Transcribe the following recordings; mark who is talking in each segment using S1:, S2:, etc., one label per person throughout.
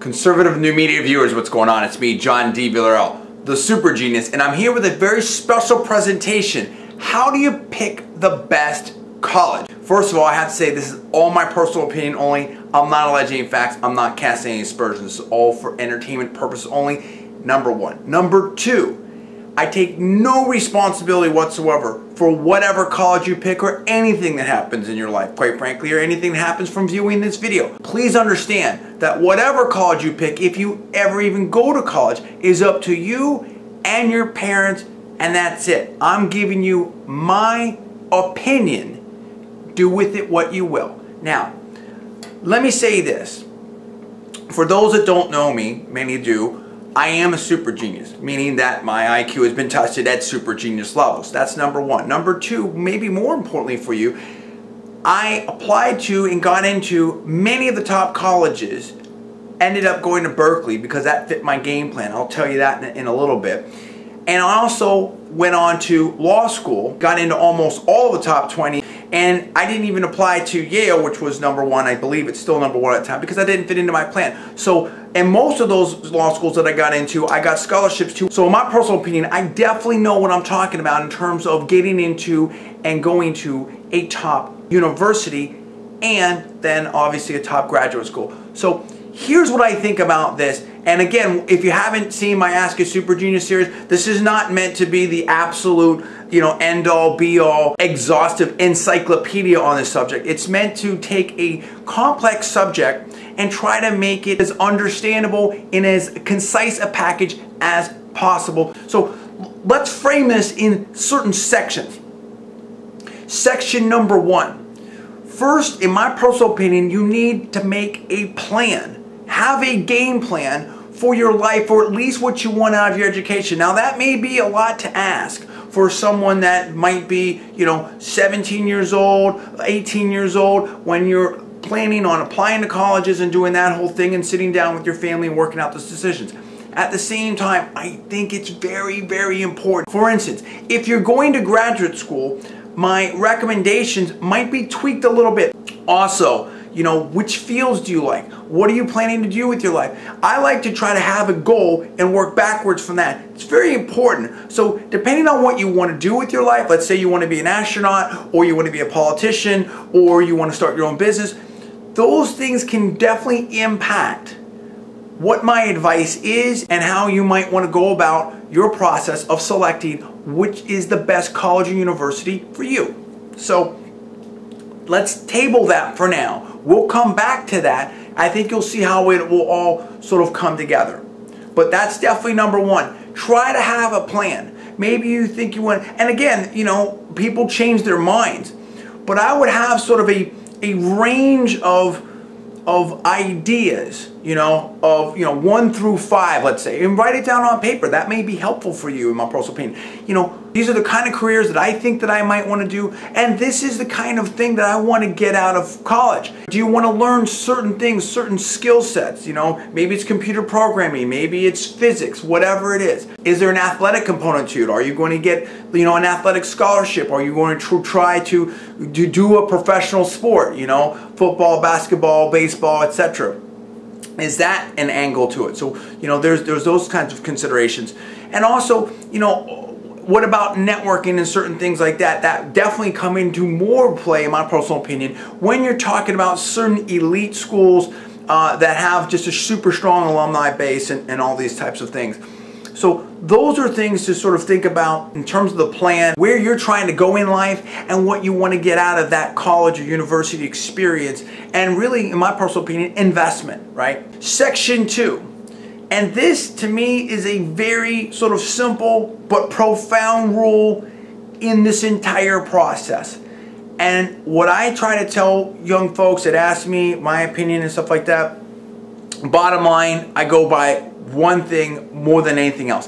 S1: Conservative New Media viewers, what's going on? It's me, John D. Villarreal, the Super Genius, and I'm here with a very special presentation. How do you pick the best college? First of all, I have to say this is all my personal opinion only. I'm not alleging any facts. I'm not casting any aspersions. This is all for entertainment purposes only. Number one. Number two, I take no responsibility whatsoever for whatever college you pick or anything that happens in your life, quite frankly, or anything that happens from viewing this video. Please understand that whatever college you pick, if you ever even go to college, is up to you and your parents, and that's it. I'm giving you my opinion. Do with it what you will. Now, let me say this. For those that don't know me, many do, I am a super genius, meaning that my IQ has been tested at super genius levels. That's number one. Number two, maybe more importantly for you, I applied to and got into many of the top colleges, ended up going to Berkeley because that fit my game plan. I'll tell you that in a little bit. And I also went on to law school, got into almost all of the top 20, and I didn't even apply to Yale, which was number one. I believe it's still number one at the time because I didn't fit into my plan. So, and most of those law schools that I got into, I got scholarships to. So in my personal opinion, I definitely know what I'm talking about in terms of getting into and going to a top university and then obviously a top graduate school. So here's what I think about this. And again, if you haven't seen my Ask a Super Genius series, this is not meant to be the absolute, end-all, be-all, exhaustive encyclopedia on this subject. It's meant to take a complex subject and try to make it as understandable in as concise a package as possible. So let's frame this in certain sections. Section number one. First, in my personal opinion, you need to make a plan. Have a game plan for your life, or at least what you want out of your education. Now that may be a lot to ask for someone that might be, 17 years old, 18 years old, when you're planning on applying to colleges and doing that whole thing and sitting down with your family and working out those decisions. At the same time, I think it's very, very important. For instance, if you're going to graduate school, my recommendations might be tweaked a little bit. Also, which fields do you like? What are you planning to do with your life? I like to try to have a goal and work backwards from that. It's very important. So depending on what you want to do with your life, let's say you want to be an astronaut, or you want to be a politician, or you want to start your own business, those things can definitely impact what my advice is and how you might want to go about your process of selecting which is the best college or university for you. So let's table that for now. We'll come back to that. I think you'll see how it will all sort of come together. But that's definitely number one. Try to have a plan. Maybe you think you want, and again, people change their minds. But I would have sort of a range of ideas, of 1 through 5, let's say, and write it down on paper. That may be helpful for you, in my personal opinion. These are the kind of careers that I think that I might want to do, and this is the kind of thing that I want to get out of college. Do you want to learn certain things, certain skill sets? Maybe it's computer programming, maybe it's physics, whatever it is. Is there an athletic component to it? Are you going to get, an athletic scholarship? Are you going to try to do a professional sport? Football, basketball, baseball, etc. Is that an angle to it? So, there's those kinds of considerations. And also, what about networking and certain things like that? That definitely come into more play, in my personal opinion, when you're talking about certain elite schools that have just a super strong alumni base and all these types of things. So those are things to sort of think about in terms of the plan, where you're trying to go in life and what you want to get out of that college or university experience, and really, in my personal opinion, investment, right? Section 2. And this, to me, is a very sort of simple but profound rule in this entire process. And what I try to tell young folks that ask me my opinion and stuff like that, bottom line, I go by one thing more than anything else.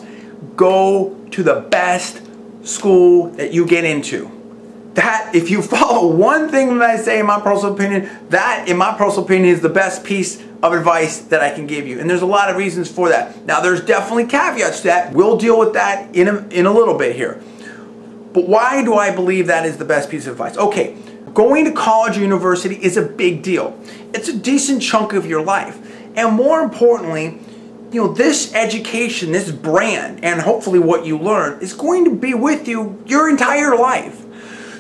S1: Go to the best school that you get into. That, if you follow one thing that I say, in my personal opinion, that, in my personal opinion, is the best piece of advice that I can give you. And there's a lot of reasons for that. Now, there's definitely caveats to that. We'll deal with that in a little bit here. But why do I believe that is the best piece of advice? Okay, going to college or university is a big deal. It's a decent chunk of your life. And more importantly, this education, this brand, and hopefully what you learn is going to be with you your entire life.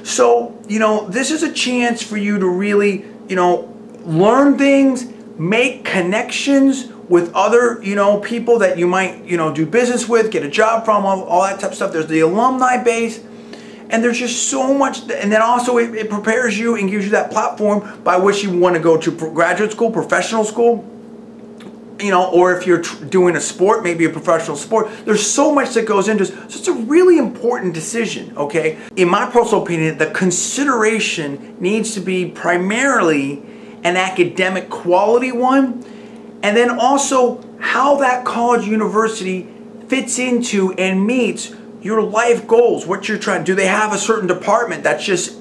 S1: So, this is a chance for you to really, learn things, make connections with other, people that you might, do business with, get a job from, all that type of stuff. There's the alumni base, and there's just so much. And then also it prepares you and gives you that platform by which you want to go to graduate school, professional school, or if you're doing a sport, maybe a professional sport. There's so much that goes into this. So it's a really important decision, okay? In my personal opinion, the consideration needs to be primarily an academic quality one, and then also how that college university fits into and meets your life goals, what you're trying. Do they have a certain department that's just,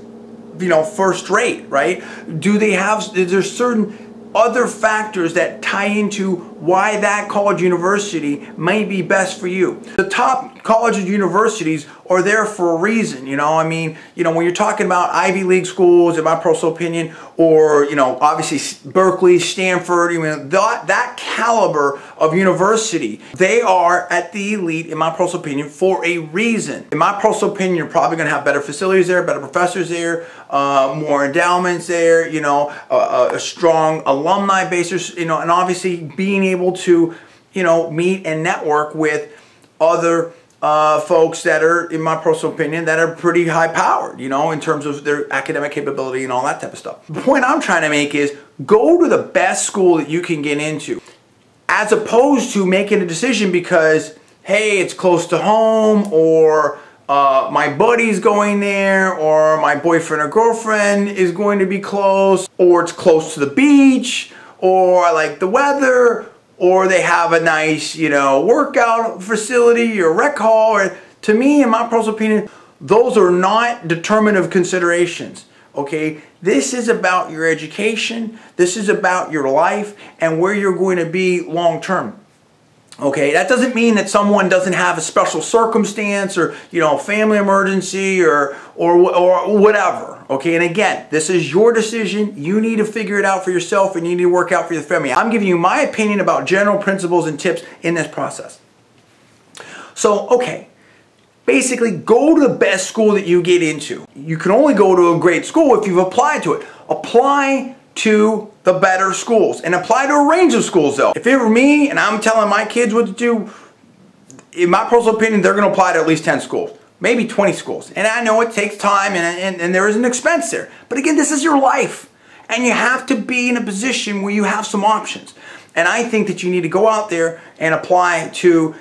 S1: first rate, right? Is there certain other factors that tie into why that college university may be best for you? The top college universities are there for a reason, when you're talking about Ivy League schools, in my personal opinion, or, obviously Berkeley, Stanford, that caliber of university, they are at the elite, in my personal opinion, for a reason. In my personal opinion, you're probably going to have better facilities there, better professors there, more endowments there, a strong alumni base, and obviously being able to, meet and network with other folks that are, in my personal opinion, that are pretty high powered, in terms of their academic capability and all that type of stuff. The point I'm trying to make is go to the best school that you can get into, as opposed to making a decision because, hey, it's close to home, or my buddy's going there, or my boyfriend or girlfriend is going to be close, or it's close to the beach, or I like the weather, or they have a nice, workout facility or rec hall. Or, to me, in my personal opinion, those are not determinative considerations, okay? This is about your education. This is about your life and where you're going to be long term. Okay, that doesn't mean that someone doesn't have a special circumstance or, family emergency or whatever. Okay, and again, this is your decision. You need to figure it out for yourself, and you need to work out for your family. I'm giving you my opinion about general principles and tips in this process. So, okay, basically go to the best school that you get into. You can only go to a great school if you've applied to it. Apply to the better schools, and apply to a range of schools though. If it were me and I'm telling my kids what to do, in my personal opinion, they're going to apply to at least 10 schools, maybe 20 schools. And I know it takes time and there is an expense there. But again, this is your life, and you have to be in a position where you have some options. And I think that you need to go out there and apply to,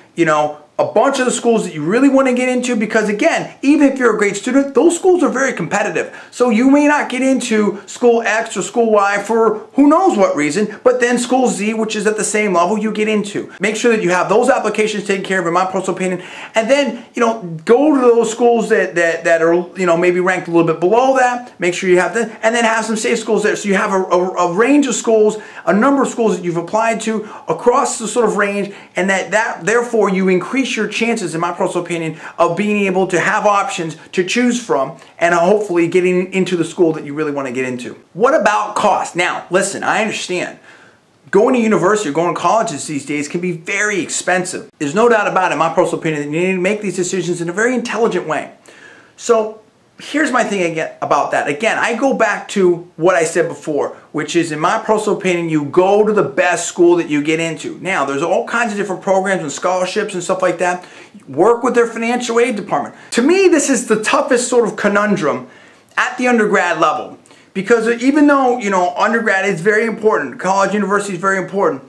S1: a bunch of the schools that you really want to get into, because again, even if you're a great student, those schools are very competitive. So you may not get into school X or school Y for who knows what reason, but then school Z, which is at the same level, you get into. Make sure that you have those applications taken care of, in my personal opinion, and then, go to those schools that are, maybe ranked a little bit below that. Make sure you have that, and then have some safe schools there. So you have a range of schools, a number of schools that you've applied to across the sort of range, and that therefore you increase your chances, in my personal opinion, of being able to have options to choose from, and hopefully getting into the school that you really want to get into. What about cost? Now, listen, I understand. Going to university or going to colleges these days can be very expensive. There's no doubt about it, in my personal opinion, that you need to make these decisions in a very intelligent way. So, here's my thing again about that. Again, I go back to what I said before, which is, in my personal opinion, you go to the best school that you get into. Now, there's all kinds of different programs and scholarships and stuff like that. Work with their financial aid department. To me, this is the toughest sort of conundrum at the undergrad level. Because even though, undergrad is very important, college, university is very important,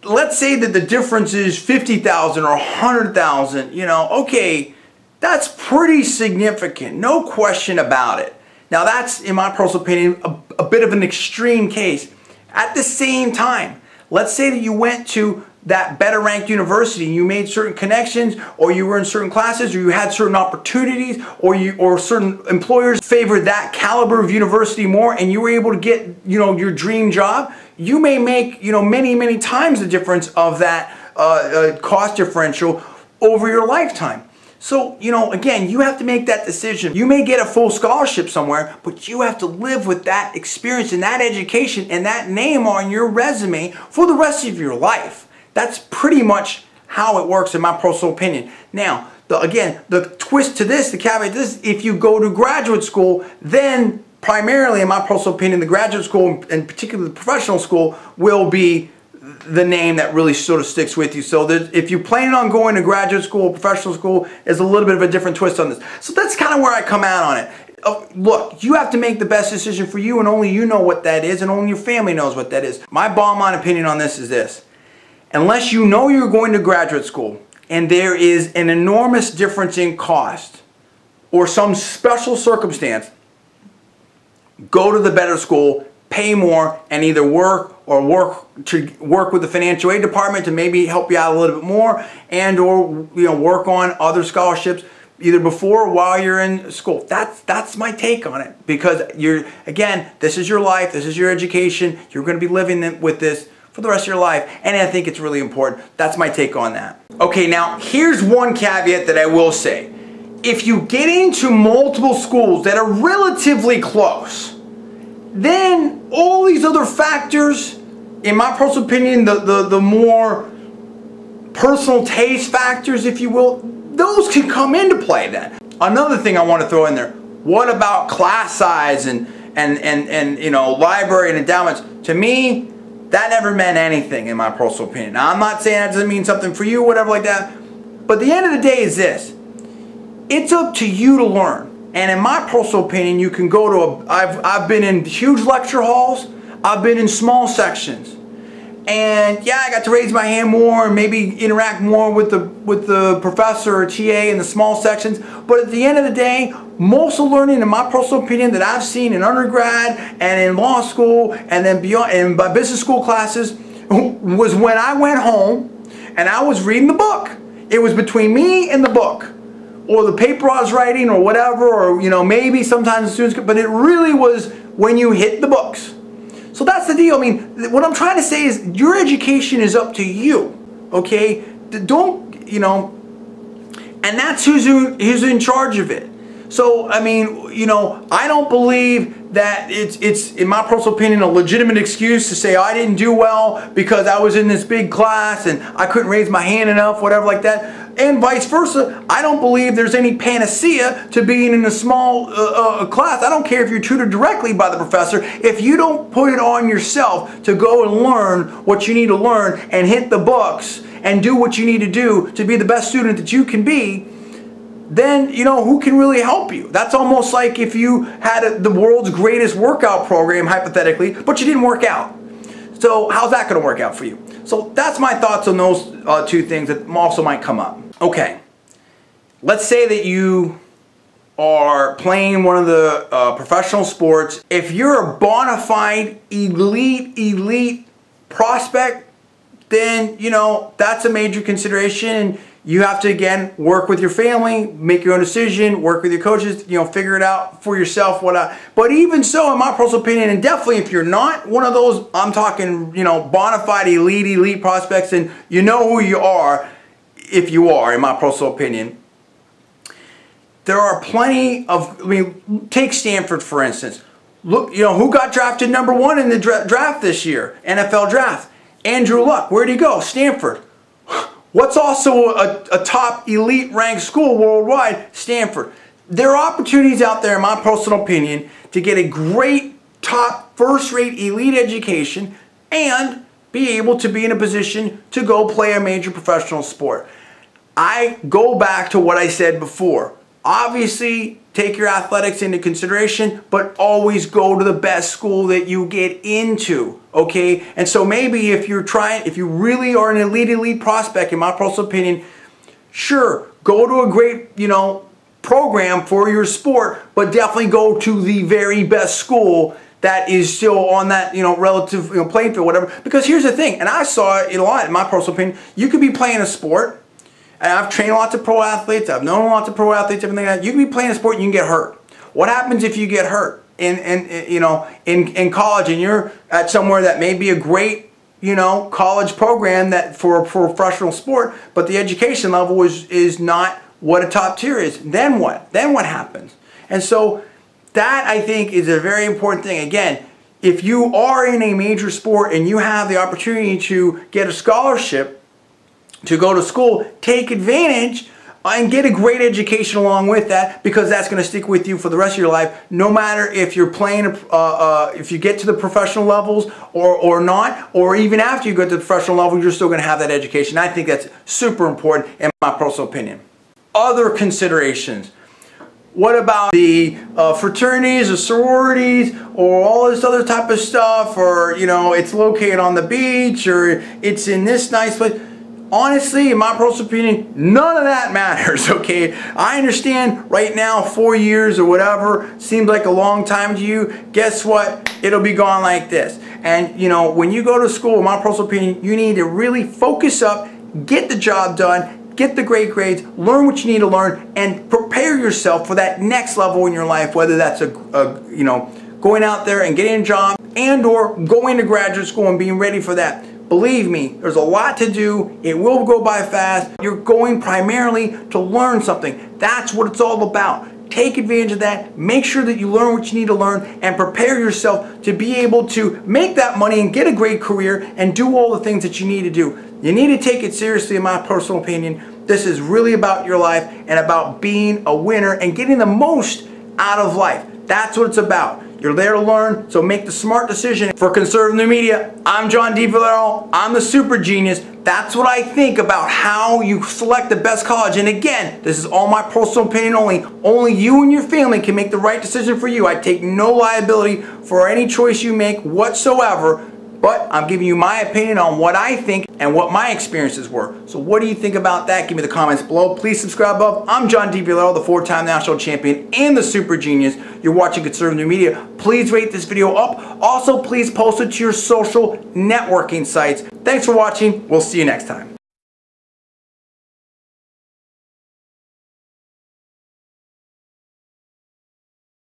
S1: let's say that the difference is $50,000 or $100,000, okay, that's pretty significant, no question about it. Now that's, in my personal opinion, a bit of an extreme case. At the same time, let's say that you went to that better ranked university, you made certain connections, or you were in certain classes, or you had certain opportunities, or certain employers favored that caliber of university more, and you were able to get, your dream job. You may make, many times the difference of that cost differential over your lifetime. So, you know, again, you have to make that decision. You may get a full scholarship somewhere, but you have to live with that experience and that education and that name on your resume for the rest of your life. That's pretty much how it works in my personal opinion. Now, again, the twist to this, the caveat to this, if you go to graduate school, then primarily, in my personal opinion, the graduate school, and particularly the professional school, will be the name that really sort of sticks with you. So if you're planning on going to graduate school, professional school, is a little bit of a different twist on this. So that's kind of where I come out on it. Look, you have to make the best decision for you, and only you know what that is, and only your family knows what that is. My bottom line opinion on this is this. Unless you know you're going to graduate school, and there is an enormous difference in cost, or some special circumstance, go to the better school, pay more, and either work with the financial aid department to maybe help you out a little bit more, and or work on other scholarships either before or while you're in school. That's my take on it, because again, this is your life, this is your education, you're going to be living with this for the rest of your life, and I think it's really important. That's my take on that. Okay, now here's one caveat that I will say. If you get into multiple schools that are relatively close, then all these other factors, in my personal opinion, the more personal taste factors, if you will, those can come into play then. Another thing I want to throw in there, what about class size and library and endowments? To me, that never meant anything in my personal opinion. Now, I'm not saying that doesn't mean something for you, whatever like that, but the end of the day is this. It's up to you to learn. And in my personal opinion, you can go to I've been in huge lecture halls, I've been in small sections. And yeah, I got to raise my hand more and maybe interact more with the professor or TA in the small sections. But at the end of the day, most of the learning, in my personal opinion, that I've seen in undergrad and in law school and then beyond, and my business school classes, was when I went home and I was reading the book. It was between me and the book, or the paper I was writing, or whatever, or maybe sometimes the students, but it really was when you hit the books. So that's the deal. I mean, what I'm trying to say is your education is up to you, okay? Don't, and that's who's in charge of it. So, I mean, I don't believe that it's, in my personal opinion, a legitimate excuse to say, I didn't do well because I was in this big class and I couldn't raise my hand enough, whatever like that. And vice versa, I don't believe there's any panacea to being in a small class. I don't care if you're tutored directly by the professor. If you don't put it on yourself to go and learn what you need to learn and hit the books and do what you need to do to be the best student that you can be, then, who can really help you? That's almost like if you had the world's greatest workout program, hypothetically, but you didn't work out. So how's that going to work out for you? So that's my thoughts on those two things that also might come up. Okay, let's say that you are playing one of the professional sports. If you're a bona fide elite prospect, then, that's a major consideration. You have to, again, work with your family, make your own decision, work with your coaches, figure it out for yourself. But even so, in my personal opinion, and definitely if you're not one of those, I'm talking, bona fide elite prospects, and you know who you are, if you are, in my personal opinion, there are plenty of, take Stanford for instance. Look, who got drafted #1 in the draft this year, NFL draft? Andrew Luck. Where'd he go? Stanford. What's also a top elite ranked school worldwide? Stanford. There are opportunities out there, in my personal opinion, to get a great, top, first-rate elite education and be able to be in a position to go play a major professional sport. I go back to what I said before. Obviously, take your athletics into consideration, but always go to the best school that you get into, okay? And so maybe if you really are an elite prospect, in my personal opinion, sure, go to a great, program for your sport, but definitely go to the very best school that is still on that, relative, playing field, whatever. Because here's the thing, and I saw it a lot, in my personal opinion, you could be playing a sport, and I've trained lots of pro athletes, I've known lots of pro athletes, everything like that. You can be playing a sport and you can get hurt. What happens if you get hurt in college and you're at somewhere that may be a great, college program that for a professional sport, but the education level is not what a top tier is. Then what? Then what happens? And so that, I think, is a very important thing. Again, if you are in a major sport and you have the opportunity to get a scholarship to go to school, take advantage and get a great education along with that, because that's going to stick with you for the rest of your life, no matter if you're playing, if you get to the professional levels or not, or even after you go to the professional level, you're still going to have that education. I think that's super important in my personal opinion. Other considerations. What about the fraternities or sororities or all this other type of stuff, or, you know, it's located on the beach or it's in this nice place? Honestly, in my personal opinion, none of that matters, okay? I understand right now 4 years or whatever seems like a long time to you. Guess what? It'll be gone like this. And, you know, when you go to school, in my personal opinion, you need to really focus up, get the job done, get the great grades, learn what you need to learn, and prepare yourself for that next level in your life, whether that's you know, going out there and getting a job and or going to graduate school and being ready for that. Believe me, there's a lot to do. It will go by fast. You're going primarily to learn something. That's what it's all about. Take advantage of that. Make sure that you learn what you need to learn and prepare yourself to be able to make that money and get a great career and do all the things that you need to do. You need to take it seriously, in my personal opinion. This is really about your life and about being a winner and getting the most out of life. That's what it's about. You're there to learn, so make the smart decision. For Conservative New Media, I'm John D. Villarreal. I'm the super genius. That's what I think about how you select the best college. And again, this is all my personal opinion only. Only you and your family can make the right decision for you. I take no liability for any choice you make whatsoever. But I'm giving you my opinion on what I think and what my experiences were. So what do you think about that? Give me the comments below. Please subscribe above. I'm John D. Villarreal, the 4-time national champion and the super genius. You're watching Conservative New Media. Please rate this video up. Also, please post it to your social networking sites. Thanks for watching. We'll see you next time.